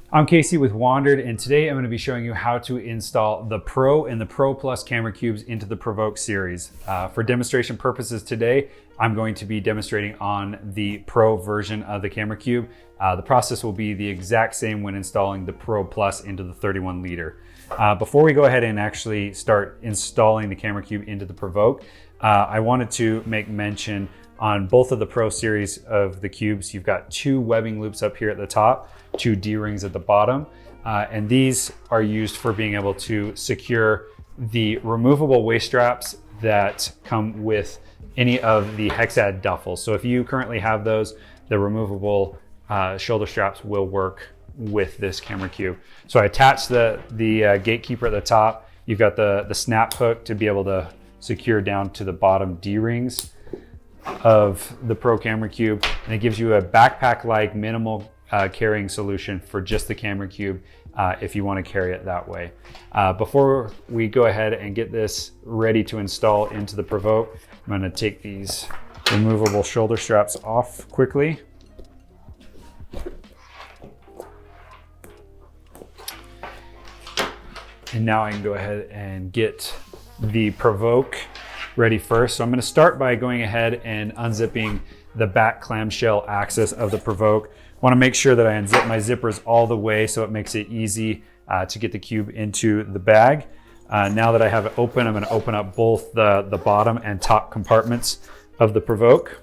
I'm Casey with WANDRD, and today I'm going to be showing you how to install the Pro and the Pro Plus camera cubes into the Provoke series. For demonstration purposes today, I'm going to be demonstrating on the Pro version of the camera cube. The process will be the exact same when installing the Pro Plus into the 31 liter. Before we go ahead and actually start installing the camera cube into the Provoke, I wanted to make mention on both of the Pro series of the cubes, you've got two webbing loops up here at the top, two D-rings at the bottom, and these are used for being able to secure the removable waist straps that come with any of the Hexad duffels. So if you currently have those, the removable shoulder straps will work with this camera cube. So I attached the gatekeeper at the top. You've got the snap hook to be able to secure down to the bottom D-rings of the Pro camera cube, and it gives you a backpack-like minimal carrying solution for just the camera cube if you want to carry it that way. Before we go ahead and get this ready to install into the Provoke, I'm going to take these removable shoulder straps off quickly. And now I can go ahead and get the Provoke ready first. So I'm going to start by going ahead and unzipping the back clamshell axis of the Provoke. I want to make sure that I unzip my zippers all the way so it makes it easy to get the cube into the bag. Now that I have it open, I'm going to open up both the bottom and top compartments of the Provoke.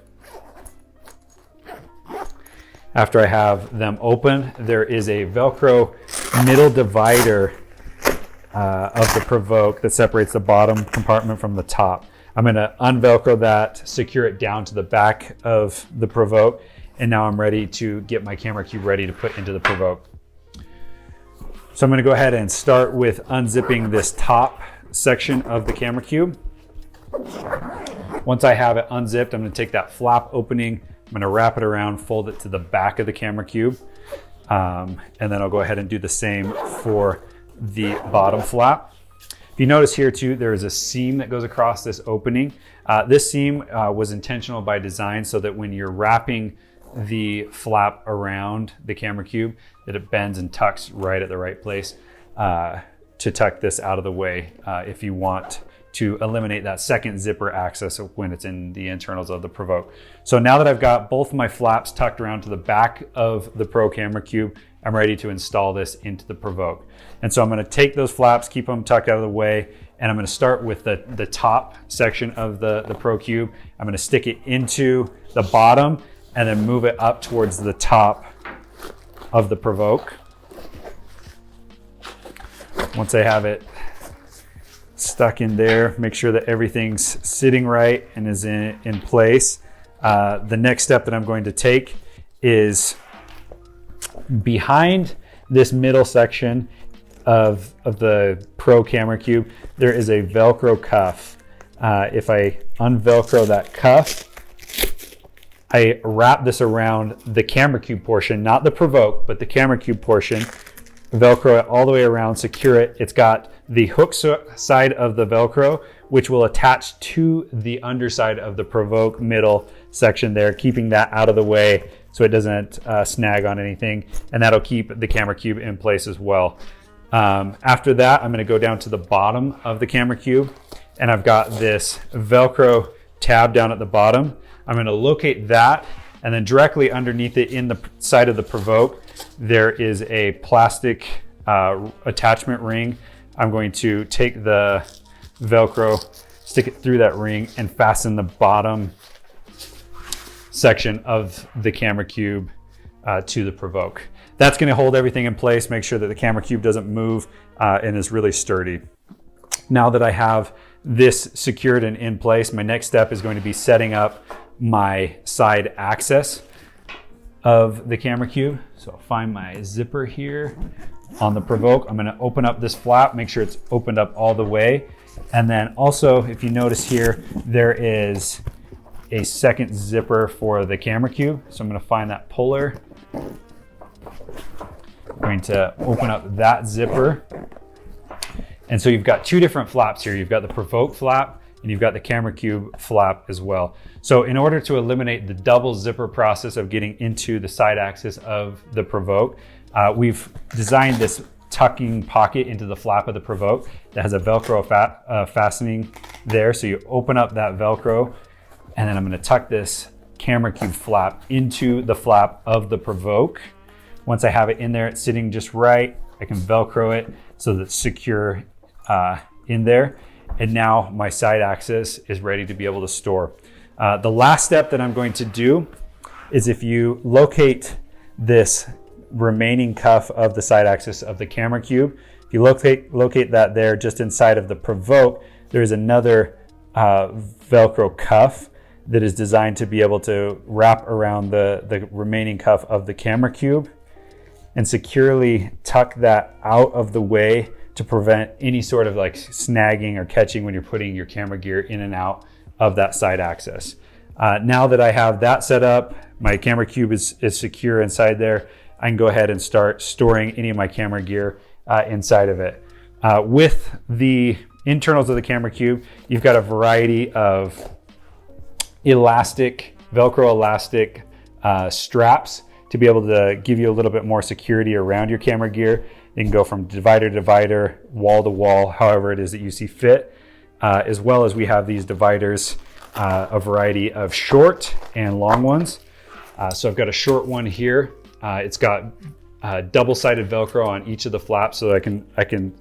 After I have them open, there is a Velcro middle divider of the Provoke that separates the bottom compartment from the top. I'm going to unvelcro that, secure it down to the back of the Provoke, and now I'm ready to get my camera cube ready to put into the Provoke. So I'm going to go ahead and start with unzipping this top section of the camera cube. Once I have it unzipped, I'm going to take that flap opening, I'm going to wrap it around, fold it to the back of the camera cube, and then I'll go ahead and do the same for the bottom flap. If you notice here too, there is a seam that goes across this opening. This seam was intentional by design so that when you're wrapping the flap around the camera cube, that it bends and tucks right at the right place to tuck this out of the way if you want to eliminate that second zipper access when it's in the internals of the Provoke. So now that I've got both my flaps tucked around to the back of the Pro camera cube, I'm ready to install this into the Provoke. And so I'm going to take those flaps, keep them tucked out of the way, and I'm going to start with the top section of the Pro cube. I'm going to stick it into the bottom and then move it up towards the top of the Provoke. Once I have it stuck in there, make sure that everything's sitting right and is in place. The next step that I'm going to take is behind this middle section of the Pro camera cube, there is a Velcro cuff. If I unvelcro that cuff, I wrap this around the camera cube portion, not the Provoke, but the camera cube portion, Velcro it all the way around, secure it. It's got the hook side of the Velcro, which will attach to the underside of the Provoke middle section there, keeping that out of the way so it doesn't snag on anything, and that'll keep the camera cube in place as well. After that, I'm going to go down to the bottom of the camera cube, and I've got this Velcro tab down at the bottom. I'm going to locate that, and then directly underneath it in the side of the Provoke, there is a plastic attachment ring. I'm going to take the Velcro, stick it through that ring, and fasten the bottom section of the camera cube to the Provoke. That's going to hold everything in place, make sure that the camera cube doesn't move and is really sturdy. Now that I have this secured and in place, my next step is going to be setting up my side access of the camera cube. So I'll find my zipper here on the Provoke. I'm going to open up this flap, make sure it's opened up all the way. And then also, if you notice here, there is a second zipper for the camera cube. So I'm going to find that puller. I'm going to open up that zipper. And so you've got two different flaps here. You've got the Provoke flap and you've got the camera cube flap as well. So in order to eliminate the double zipper process of getting into the side axis of the Provoke, We've designed this tucking pocket into the flap of the Provoke that has a Velcro fastening there. So you open up that Velcro, and then I'm going to tuck this camera cube flap into the flap of the Provoke. Once I have it in there, it's sitting just right. I can Velcro it so that it's secure in there. And now my side axis is ready to be able to store. The last step that I'm going to do is, if you locate this remaining cuff of the side axis of the camera cube, if you locate that there just inside of the Provoke, there's another Velcro cuff that is designed to be able to wrap around the remaining cuff of the camera cube and securely tuck that out of the way to prevent any sort of like snagging or catching when you're putting your camera gear in and out of that side axis. Now that I have that set up, my camera cube is secure inside there, I can go ahead and start storing any of my camera gear inside of it. With the internals of the camera cube, you've got a variety of Velcro elastic straps to be able to give you a little bit more security around your camera gear. You can go from divider to divider, wall to wall, however it is that you see fit, as well as we have these dividers, a variety of short and long ones. So I've got a short one here. It's got double-sided Velcro on each of the flaps, so that I can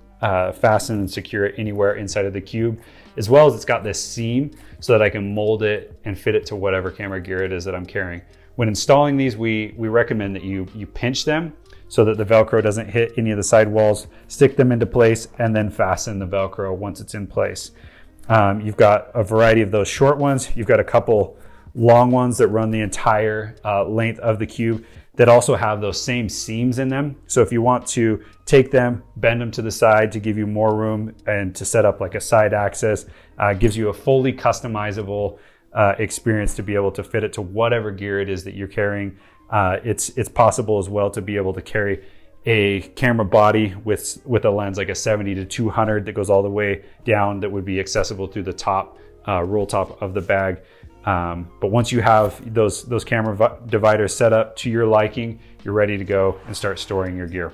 fasten and secure it anywhere inside of the cube, as well as it's got this seam so that I can mold it and fit it to whatever camera gear it is that I'm carrying. When installing these, we recommend that you pinch them so that the Velcro doesn't hit any of the side walls, stick them into place, and then fasten the Velcro once it's in place. You've got a variety of those short ones. You've got a couple long ones that run the entire length of the cube that also have those same seams in them. So if you want to take them, bend them to the side to give you more room and to set up like a side axis, gives you a fully customizable experience to be able to fit it to whatever gear it is that you're carrying. It's possible as well to be able to carry a camera body with a lens like a 70 to 200 that goes all the way down, that would be accessible through the top roll top of the bag. But once you have those camera dividers set up to your liking, you're ready to go and start storing your gear.